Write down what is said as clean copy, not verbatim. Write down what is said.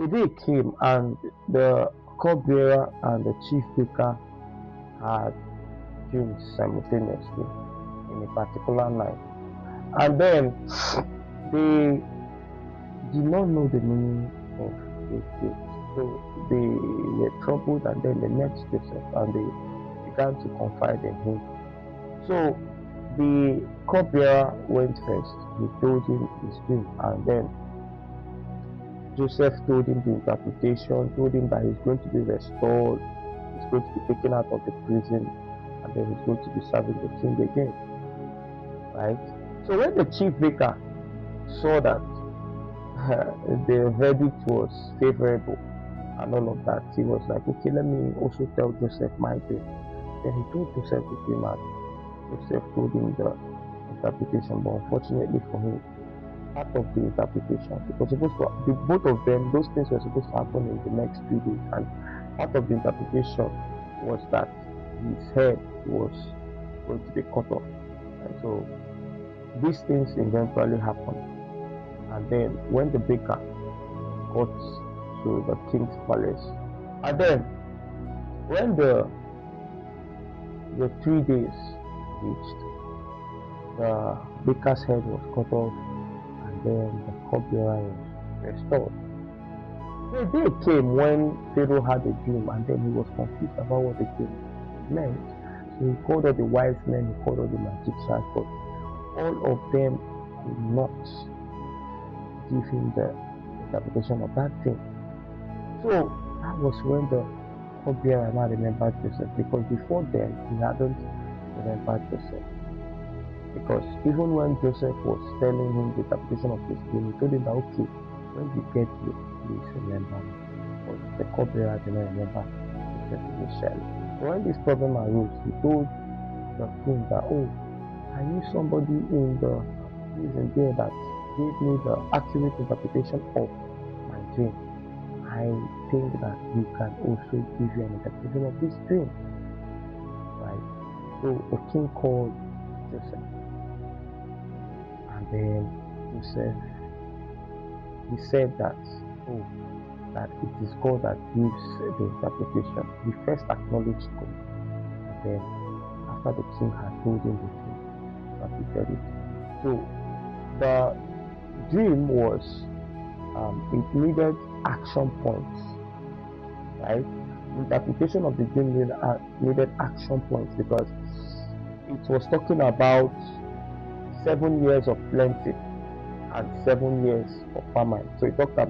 A day came and the cupbearer and the chief baker had dreams simultaneously in a particular night. And then they did not know the meaning of those dreams. So they were troubled, and then they met Joseph and they began to confide in him. So the cupbearer went first. He told him his dream, and then Joseph told him the interpretation, told him that he's going to be restored, he's going to be taken out of the prison, and then he's going to be serving the king again. Right? So when the chief baker saw that the verdict was favorable and all of that, he was like, okay, let me also tell Joseph my dream. Then he told Joseph the dream, and Joseph told him the interpretation, but unfortunately for him, part of the interpretation, it was supposed to be both of them, those things were supposed to happen in the next 2 days, and part of the interpretation was that his head was going to be cut off. And so these things eventually happened. And then when the baker got to the king's palace, and then when the 3 days reached, the baker's head was cut off, and then the cupbearer was restored. The day came when Pharaoh had a dream, and then he was confused about what the dream meant. So he called all the wise men, he called all the magicians, but all of them could not give him the interpretation of that dream. So that was when the cupbearer now remembered Joseph, because before then he hadn't remembered Joseph. Because even when Joseph was telling him the interpretation of his dream, he told him that, okay, when you get here, please remember me. But the cupbearer did not remember Joseph initially. So when this problem arose, he told the king that, oh, I knew somebody in the prison there that gave me the accurate interpretation of my dream. I think that he can also give you an interpretation of this dream. Right? So the king called Joseph. And then Joseph, he said that, oh, that it is God that gives the interpretation. He first acknowledged God, and then after the king had told him the dream, interpreted it. So the dream was, it needed action points, right? The interpretation of the dream needed action points, because it was talking about 7 years of plenty and 7 years of famine. So it talked about